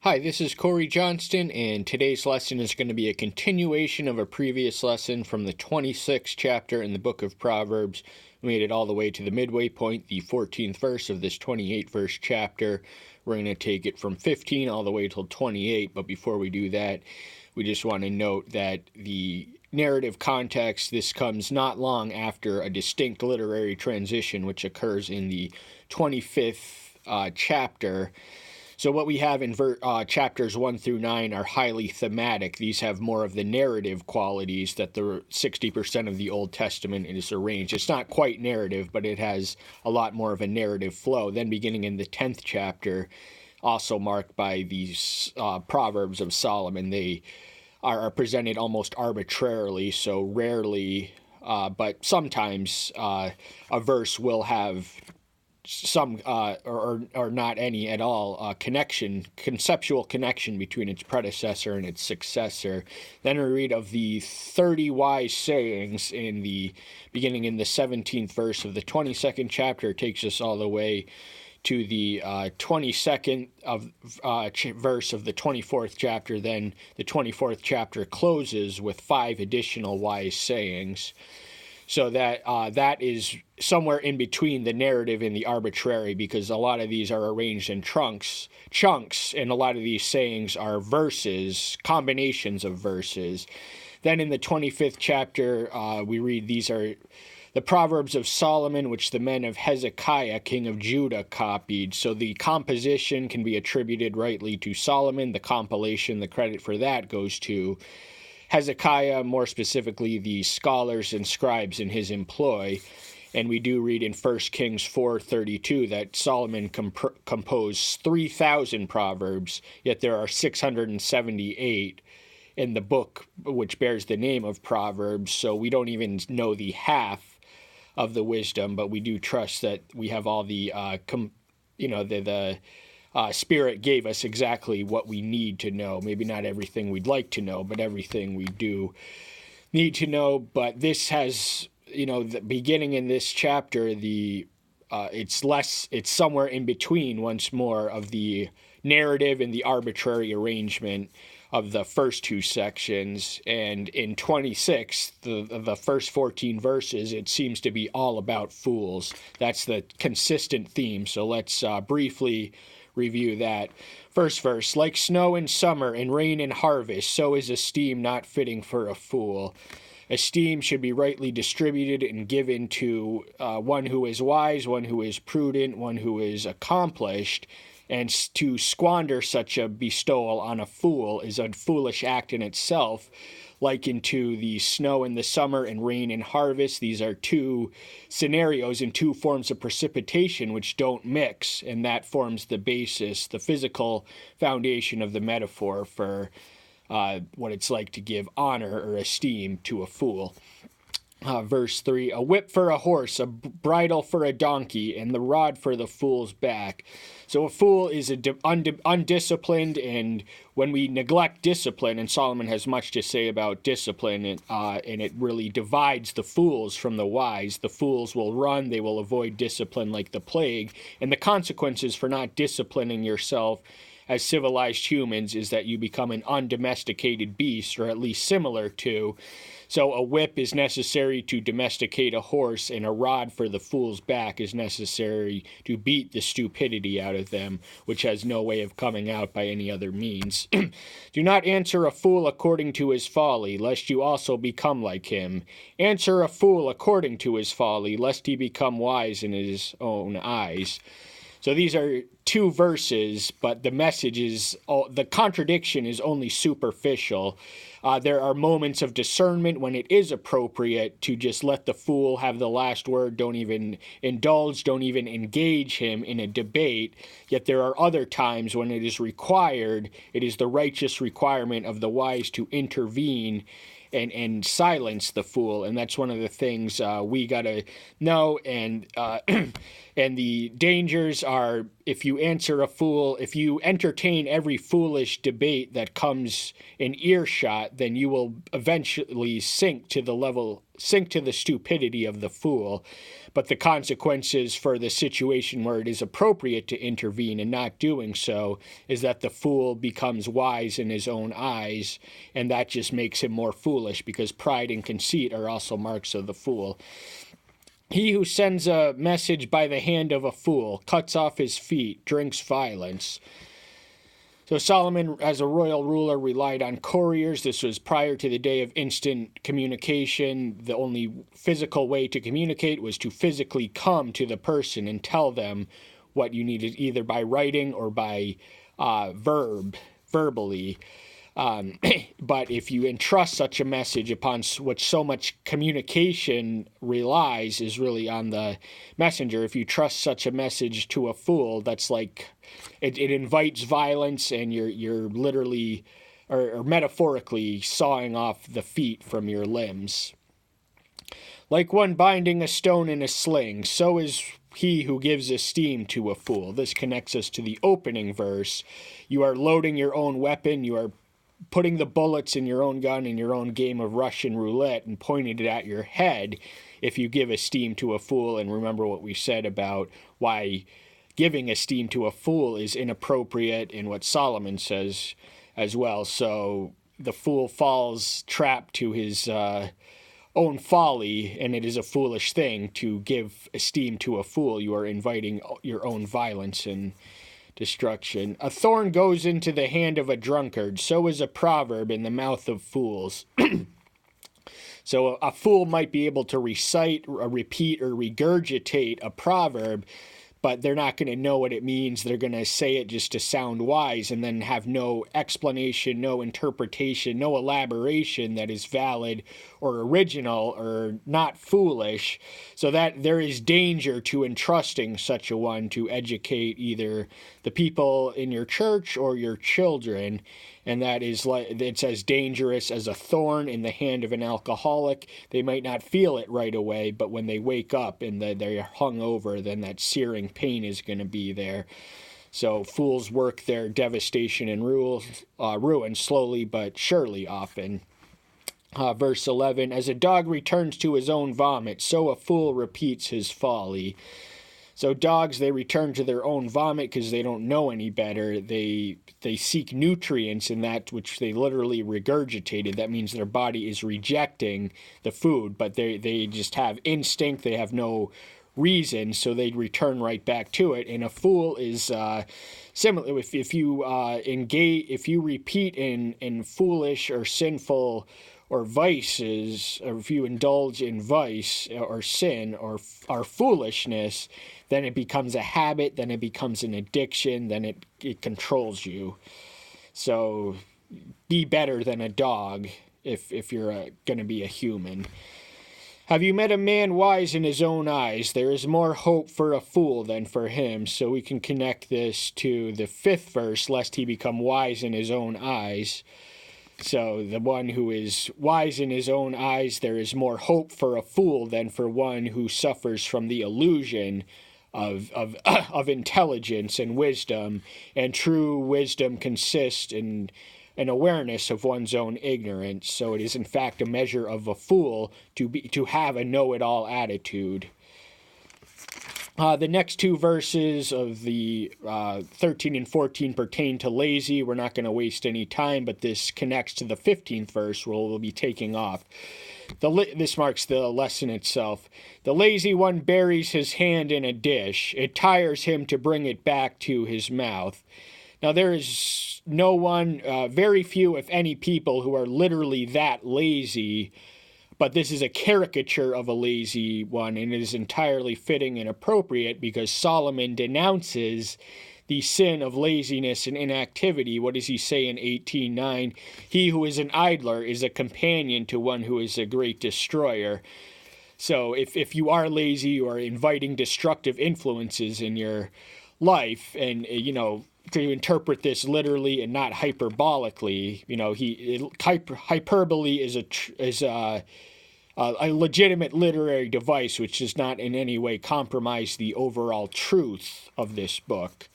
Hi, this is Corey Johnston, and today's lesson is going to be a continuation of a previous lesson from the 26th chapter in the book of Proverbs. We made it all the way to the midway point, the 14th verse of this 28-verse chapter. We're going to take it from 15 all the way till 28, but before we do that, we just want to note that the narrative context, this comes not long after a distinct literary transition which occurs in the 25th chapter. So what we have in chapters 1 through 9 are highly thematic. These have more of the narrative qualities that the 60% of the Old Testament is arranged. It's not quite narrative, but it has a lot more of a narrative flow. Then beginning in the 10th chapter, also marked by these Proverbs of Solomon, they are presented almost arbitrarily, so rarely, but sometimes a verse will have some or not any at all conceptual connection between its predecessor and its successor. Then we read of the 30 wise sayings beginning in the 17th verse of the 22nd chapter. It takes us all the way to the 22nd verse of the 24th chapter. Then the 24th chapter closes with 5 additional wise sayings. So that is somewhere in between the narrative and the arbitrary, because a lot of these are arranged in chunks, and a lot of these sayings are verses, combinations of verses. Then in the 25th chapter, we read these are the Proverbs of Solomon, which the men of Hezekiah, king of Judah, copied. So the composition can be attributed rightly to Solomon. The compilation, the credit for that goes to Hezekiah, more specifically the scholars and scribes in his employ. And we do read in 1 Kings 4:32 that Solomon composed 3,000 proverbs, yet there are 678 in the book which bears the name of Proverbs. So we don't even know the half of the wisdom, but we do trust that we have all the Spirit gave us exactly what we need to know. Maybe not everything we'd like to know, but everything we do need to know. But this has, the beginning in this chapter, it's somewhere in between once more of the narrative and the arbitrary arrangement of the first two sections. And in 26, the first 14 verses, it seems to be all about fools. That's the consistent theme. So let's briefly review that. First verse, like snow in summer and rain in harvest, so is esteem not fitting for a fool. Esteem should be rightly distributed and given to one who is wise, one who is prudent, one who is accomplished, and to squander such a bestowal on a fool is a foolish act in itself. Likened to the snow in the summer and rain in harvest, these are two scenarios and two forms of precipitation which don't mix, and that forms the basis, the physical foundation of the metaphor for what it's like to give honor or esteem to a fool. Verse 3, a whip for a horse, a bridle for a donkey, and the rod for the fool's back. So a fool is undisciplined, and when we neglect discipline, and Solomon has much to say about discipline, and it really divides the fools from the wise. The fools will run, they will avoid discipline like the plague, and the consequences for not disciplining yourself as civilized humans is that you become an undomesticated beast, or at least similar to. So a whip is necessary to domesticate a horse, and a rod for the fool's back is necessary to beat the stupidity out of them, which has no way of coming out by any other means. Do not answer a fool according to his folly, lest you also become like him. Answer a fool according to his folly, lest he become wise in his own eyes. So these are two verses, but the message is, the contradiction is only superficial. There are moments of discernment when it is appropriate to just let the fool have the last word. Don't even indulge, don't even engage him in a debate. Yet there are other times when it is required. It is the righteous requirement of the wise to intervene and silence the fool. And that's one of the things we got to know. And And the dangers are, if you entertain every foolish debate that comes in earshot, then you will eventually sink to the stupidity of the fool. But the consequences for the situation where it is appropriate to intervene and not doing so is that the fool becomes wise in his own eyes, and that just makes him more foolish, because pride and conceit are also marks of the fool. He who sends a message by the hand of a fool cuts off his feet, drinks violence. So Solomon, as a royal ruler, relied on couriers. This was prior to the day of instant communication. The only physical way to communicate was to physically come to the person and tell them what you needed, either by writing or by verbally. But if you entrust such a message upon which so much communication relies is really on the messenger, if you trust such a message to a fool, that's like it invites violence, and you're literally or metaphorically sawing off the feet from your limbs. Like one binding a stone in a sling, so is he who gives esteem to a fool. This connects us to the opening verse. You are loading your own weapon, you are putting the bullets in your own gun in your own game of Russian roulette and pointing it at your head if you give esteem to a fool. And remember what we said about why giving esteem to a fool is inappropriate, and what Solomon says as well. So the fool falls trapped to his own folly, and it is a foolish thing to give esteem to a fool. You are inviting your own violence and destruction. A thorn goes into the hand of a drunkard, so is a proverb in the mouth of fools. So a fool might be able to recite, repeat, or regurgitate a proverb, but they're not going to know what it means. They're going to say it just to sound wise and then have no explanation, no interpretation, no elaboration that is valid or original or not foolish. So that there is danger to entrusting such a one to educate either the people in your church or your children. And that is like, it's as dangerous as a thorn in the hand of an alcoholic. They might not feel it right away, but when they wake up and they're hung over, then that searing pain is going to be there. So fools work their devastation and ruin slowly but surely often. Verse 11, as a dog returns to his own vomit, so a fool repeats his folly. So dogs, they return to their own vomit because they don't know any better. They seek nutrients in that which they literally regurgitated. That means their body is rejecting the food, but they just have instinct. They have no reason, so they return right back to it. And a fool is similar. If you repeat in foolish or sinful or vices, or if you indulge in vice or sin or foolishness, then it becomes a habit, then it becomes an addiction, then it controls you. So be better than a dog if you're going to be a human. Have you met a man wise in his own eyes? There is more hope for a fool than for him. So we can connect this to the 5th verse, lest he become wise in his own eyes. So the one who is wise in his own eyes, there is more hope for a fool than for one who suffers from the illusion of intelligence and wisdom. And true wisdom consists in an awareness of one's own ignorance. So it is in fact a measure of a fool to have a know-it-all attitude. The next 2 verses of the 13 and 14 pertain to lazy. We're not going to waste any time, but this connects to the 15th verse where we'll be taking off. This marks the lesson itself. The lazy one buries his hand in a dish. It tires him to bring it back to his mouth. Now there is no one, very few, if any, people who are literally that lazy. But this is a caricature of a lazy one, and it is entirely fitting and appropriate because Solomon denounces the sin of laziness and inactivity. What does he say in 18:9? He who is an idler is a companion to one who is a great destroyer. So if you are lazy, you are inviting destructive influences in your life, and to interpret this literally and not hyperbolically, hyperbole is a legitimate literary device, which does not in any way compromise the overall truth of this book.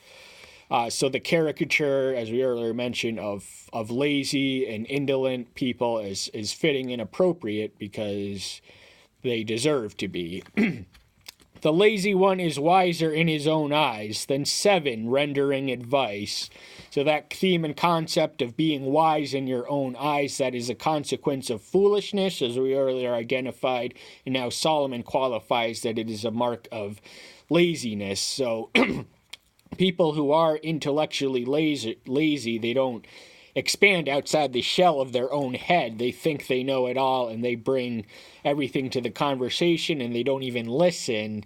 So the caricature, as we earlier mentioned, of lazy and indolent people is fitting and appropriate because they deserve to be. The lazy one is wiser in his own eyes than 7 rendering advice. So that theme and concept of being wise in your own eyes, that is a consequence of foolishness, as we earlier identified, and now Solomon qualifies that it is a mark of laziness. So people who are intellectually lazy, they don't expand outside the shell of their own head. They think they know it all, and they bring everything to the conversation, and they don't even listen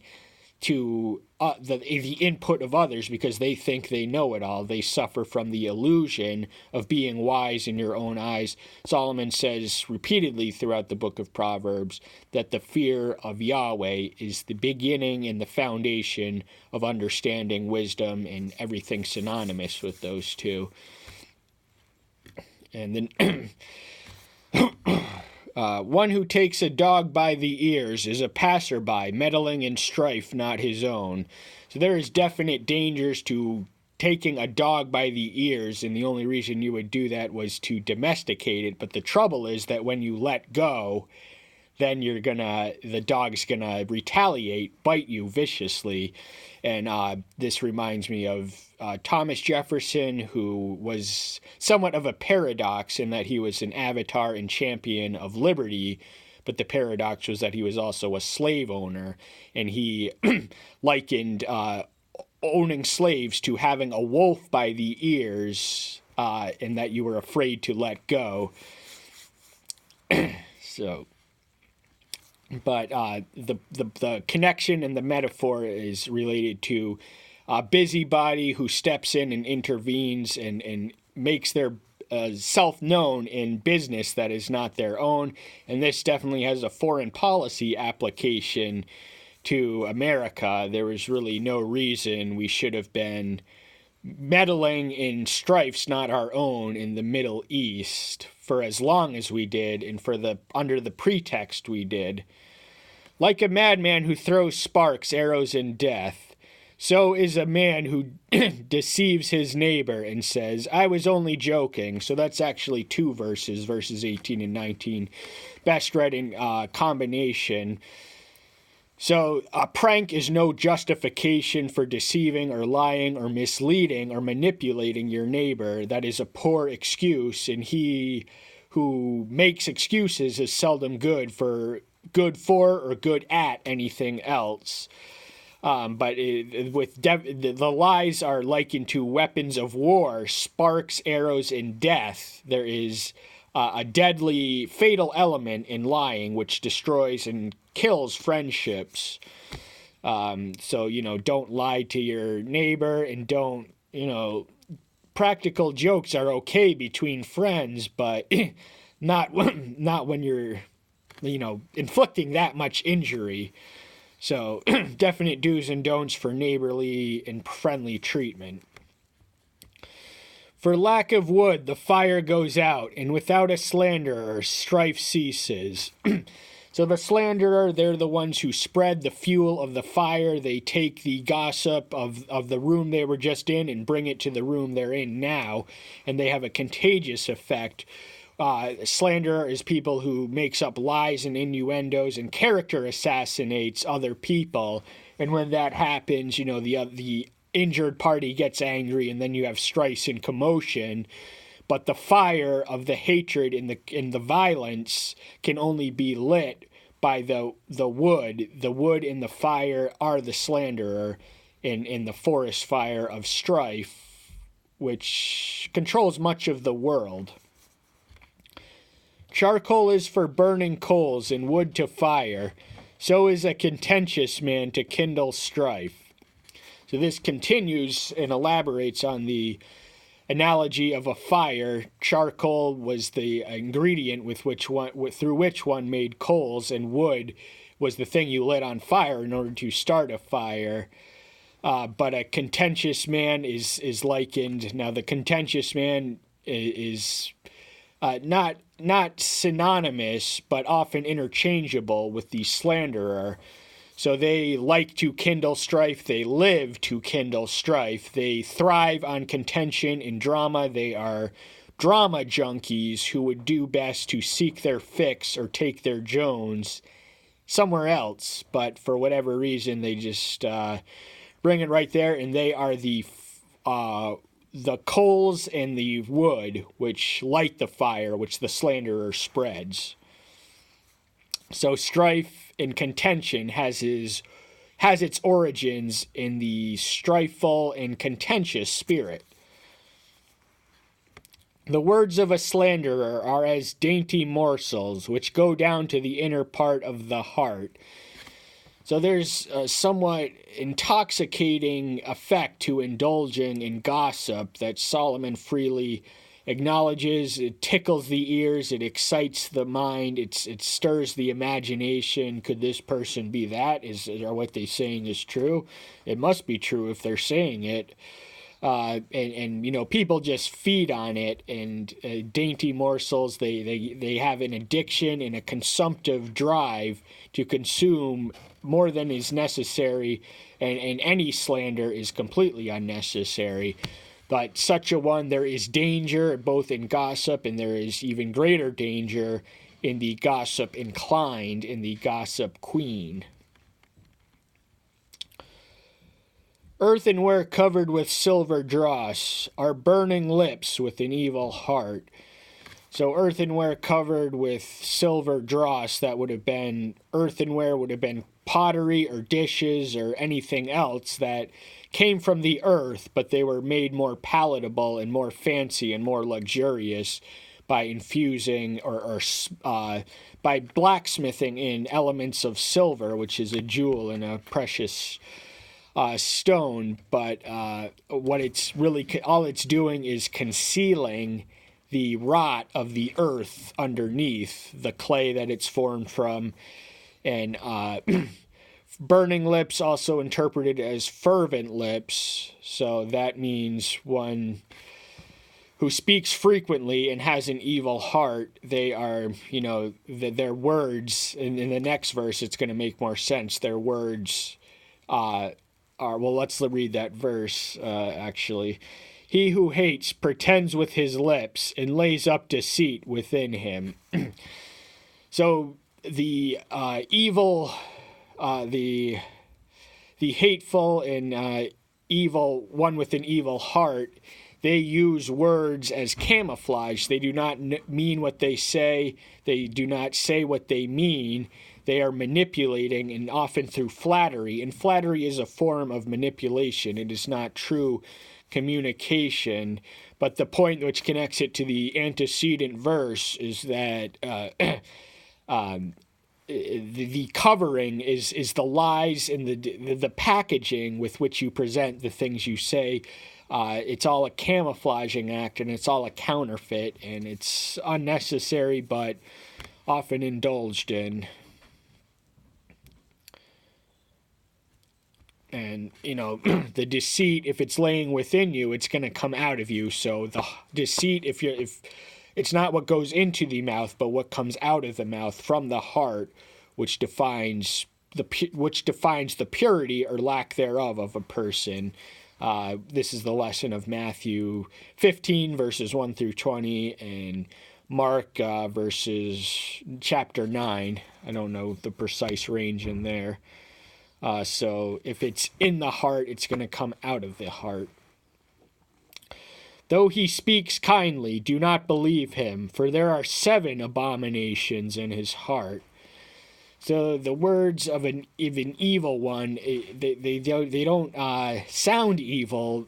to the input of others because they think they know it all. They suffer from the illusion of being wise in your own eyes. Solomon says repeatedly throughout the book of Proverbs that the fear of Yahweh is the beginning and the foundation of understanding, wisdom, and everything synonymous with those two. And then one who takes a dog by the ears is a passerby, meddling in strife not his own. So there is definite dangers to taking a dog by the ears, and the only reason you would do that was to domesticate it. But the trouble is that when you let go, then the dog's gonna retaliate, bite you viciously. And this reminds me of Thomas Jefferson, who was somewhat of a paradox in that he was an avatar and champion of liberty, but the paradox was that he was also a slave owner, and he likened owning slaves to having a wolf by the ears, and that you were afraid to let go. So... But the connection and the metaphor is related to a busybody who steps in and intervenes and makes their self known in business that is not their own. And this definitely has a foreign policy application to America. There was really no reason we should have been meddling in strifes not our own in the Middle East for as long as we did, and under the pretext we did. Like a madman who throws sparks, arrows, and death, so is a man who deceives his neighbor and says, I was only joking. So that's actually 2 verses 18 and 19, best read in combination. So a prank is no justification for deceiving or lying or misleading or manipulating your neighbor. That is a poor excuse, and he who makes excuses is seldom good for or good at anything else. But the lies are likened to weapons of war, sparks, arrows, and death. There is a deadly, fatal element in lying, which destroys and kills friendships. So, don't lie to your neighbor, and don't, practical jokes are okay between friends, but not when you're, inflicting that much injury. So definite do's and don'ts for neighborly and friendly treatment. For lack of wood, the fire goes out, and without a slanderer, strife ceases. So the slanderer, they're the ones who spread the fuel of the fire. They take the gossip of the room they were just in and bring it to the room they're in now, and they have a contagious effect. Slanderer is people who makes up lies and innuendos and character assassinates other people. And when that happens, the injured party gets angry, and then you have strife and commotion. But the fire of the hatred and the violence can only be lit by the wood. The wood and the fire are the slanderer in the forest fire of strife, which controls much of the world. Charcoal is for burning coals and wood to fire. So is a contentious man to kindle strife. So this continues and elaborates on the analogy of a fire. Charcoal was the ingredient through which one made coals, and wood was the thing you lit on fire in order to start a fire. But a contentious man is likened. Now, the contentious man is not synonymous, but often interchangeable with the slanderer. So they like to kindle strife. They live to kindle strife. They thrive on contention and drama. They are drama junkies who would do best to seek their fix or take their Jones somewhere else. But for whatever reason, they just bring it right there, and they are the coals and the wood which light the fire, which the slanderer spreads. So strife and contention has its origins in the strifeful and contentious spirit. The words of a slanderer are as dainty morsels which go down to the inner part of the heart. So there's a somewhat intoxicating effect to indulging in gossip that Solomon freely acknowledges. It tickles the ears, it excites the mind, it stirs the imagination. Could this person be that? Are what they're saying is true? It must be true if they're saying it. And people just feed on it, and dainty morsels, they have an addiction and a consumptive drive to consume more than is necessary, and any slander is completely unnecessary. But such a one, there is danger both in gossip, and there is even greater danger in the gossip inclined, in the gossip queen. Earthenware covered with silver dross are burning lips with an evil heart. So earthenware covered with silver dross, that would have been, earthenware would have been pottery or dishes or anything else that came from the earth, but they were made more palatable and more fancy and more luxurious by infusing or by blacksmithing in elements of silver, which is a jewel and a precious stone. But what it's really, all it's doing is concealing the rot of the earth underneath, the clay that it's formed from. And burning lips, also interpreted as fervent lips. So that means one who speaks frequently and has an evil heart. They are, their words, in the next verse it's going to make more sense. Their words are, well, let's read that verse, actually. He who hates pretends with his lips and lays up deceit within him. So the evil, the hateful and evil one with an evil heart, they use words as camouflage. They do not mean what they say. They do not say what they mean. They are manipulating, and often through flattery. And flattery is a form of manipulation. It is not true communication. But the point which connects it to the antecedent verse is that the covering is the lies and the packaging with which you present the things you say. It's all a camouflaging act, and it's all a counterfeit, and it's unnecessary but often indulged in. And, the deceit, if it's laying within you, it's going to come out of you. So the deceit, if it's not what goes into the mouth, but what comes out of the mouth from the heart, which defines the purity or lack thereof of a person. This is the lesson of Matthew 15, verses 1 through 20, and Mark verses chapter 9. I don't know the precise range in there. So if it's in the heart, it's going to come out of the heart. Though he speaks kindly, do not believe him, for there are 7 abominations in his heart. So the words of an evil one, they don't sound evil.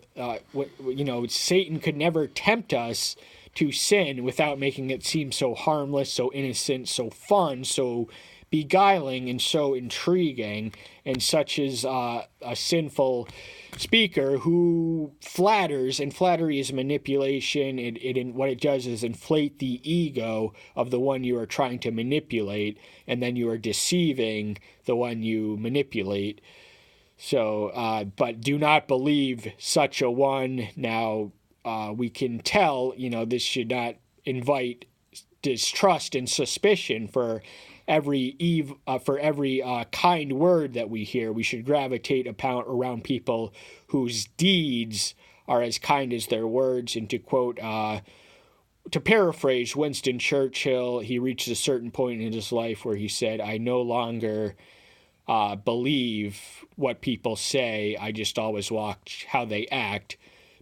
Satan could never tempt us to sin without making it seem so harmless, so innocent, so fun, so beguiling, and so intriguing. And such is a sinful speaker who flatters, and flattery is manipulation. What it does is inflate the ego of the one you are trying to manipulate, and then you are deceiving the one you manipulate. So, but do not believe such a one. Now, we can tell, this should not invite distrust and suspicion for every kind word that we hear. We should gravitate around people whose deeds are as kind as their words. And to quote, to paraphrase Winston Churchill, he reached a certain point in his life where he said, "I no longer believe what people say. I just always watch how they act.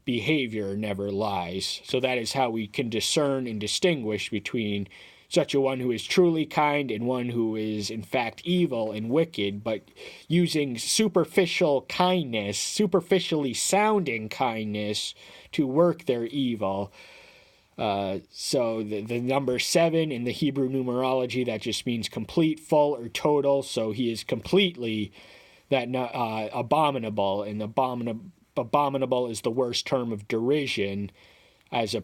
Behavior never lies." So that is how we can discern and distinguish between such a one who is truly kind and one who is in fact evil and wicked, but using superficial kindness, superficially sounding kindness to work their evil. So the number 7 in the Hebrew numerology, that just means complete, full, or total. So he is completely abominable, and abominable is the worst term of derision as a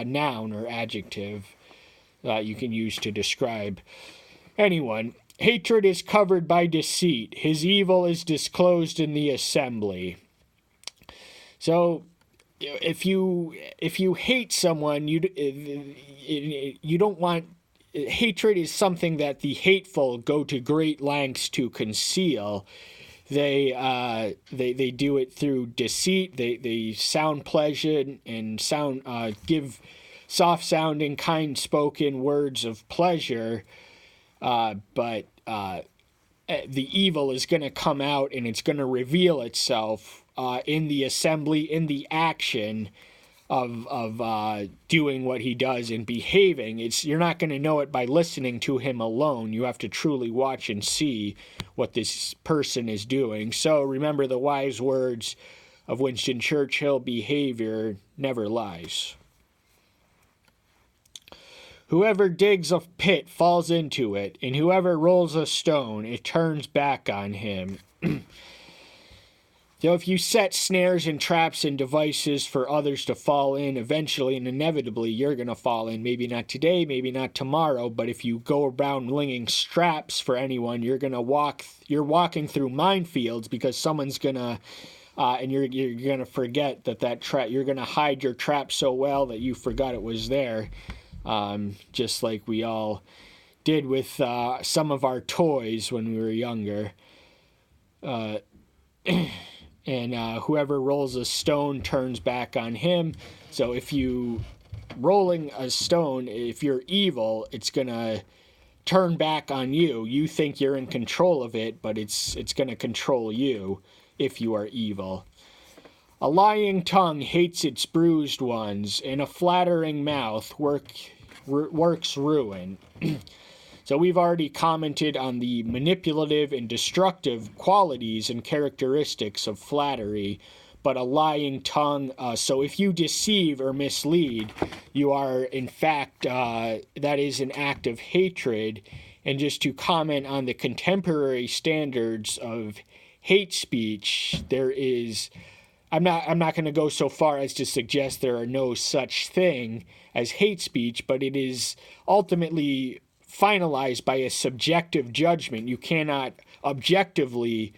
noun or adjective you can use to describe anyone. Hatred is covered by deceit. His evil is disclosed in the assembly. So if you hate someone, you don't want. Hatred is something that the hateful go to great lengths to conceal. They do it through deceit. They sound pleasant and give soft-sounding, kind-spoken words of pleasure, but the evil is going to come out and it's going to reveal itself in the assembly, in the action of doing what he does and behaving. You're not going to know it by listening to him alone. You have to truly watch and see what this person is doing. So remember the wise words of Winston Churchill: behavior never lies. Whoever digs a pit falls into it, and whoever rolls a stone, it turns back on him. So if you set snares and traps and devices for others to fall in, eventually and inevitably you're going to fall in. Maybe not today, maybe not tomorrow, but if you go around flinging straps for anyone, you're walking through minefields, because someone's going to, and you're going to forget that trap. You're going to hide your trap so well that you forgot it was there, just like we all did with some of our toys when we were younger. And whoever rolls a stone turns back on him. So if you rolling a stone, if you're evil, it's going to turn back on you. You think you're in control of it, but it's going to control you if you are evil. A lying tongue hates its bruised ones, and a flattering mouth works ruin. So we've already commented on the manipulative and destructive qualities and characteristics of flattery, but a lying tongue, so if you deceive or mislead, you are in fact, that is an act of hatred. And just to comment on the contemporary standards of hate speech, I'm not going to go so far as to suggest there are no such thing as hate speech, but it is ultimately finalized by a subjective judgment. You cannot objectively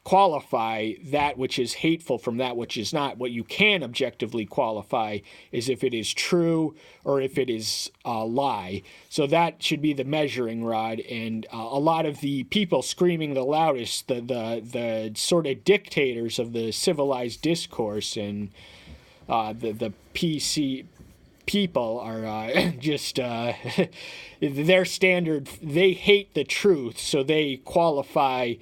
qualify that which is hateful from that which is not. What you can objectively qualify is if it is true or if it is a lie. So that should be the measuring rod. And a lot of the people screaming the loudest, the sort of dictators of the civilized discourse and the PC people are just their standard. They hate the truth, so they qualify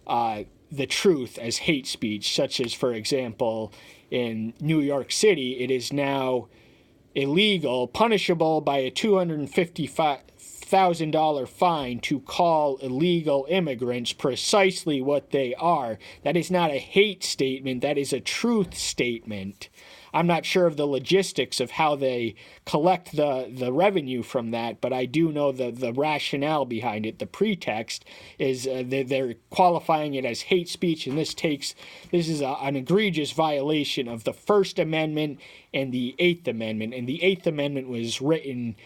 the truth as hate speech, such as, for example, in New York City, it is now illegal, punishable by a $250,000 fine to call illegal immigrants precisely what they are. That is not a hate statement, that is a truth statement. I'm not sure of the logistics of how they collect the revenue from that, but I do know the rationale behind it. The pretext is they're qualifying it as hate speech, and this is an egregious violation of the First Amendment and the Eighth Amendment. And the Eighth Amendment was written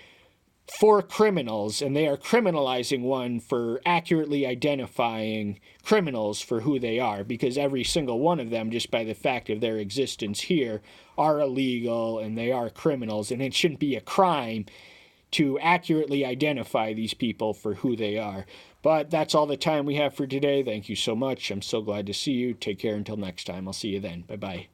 for criminals, and they are criminalizing one for accurately identifying criminals for who they are, because every single one of them, just by the fact of their existence here, are illegal and they are criminals, and it shouldn't be a crime to accurately identify these people for who they are. But that's all the time we have for today. Thank you so much. I'm so glad to see you. Take care until next time. I'll see you then. Bye-bye.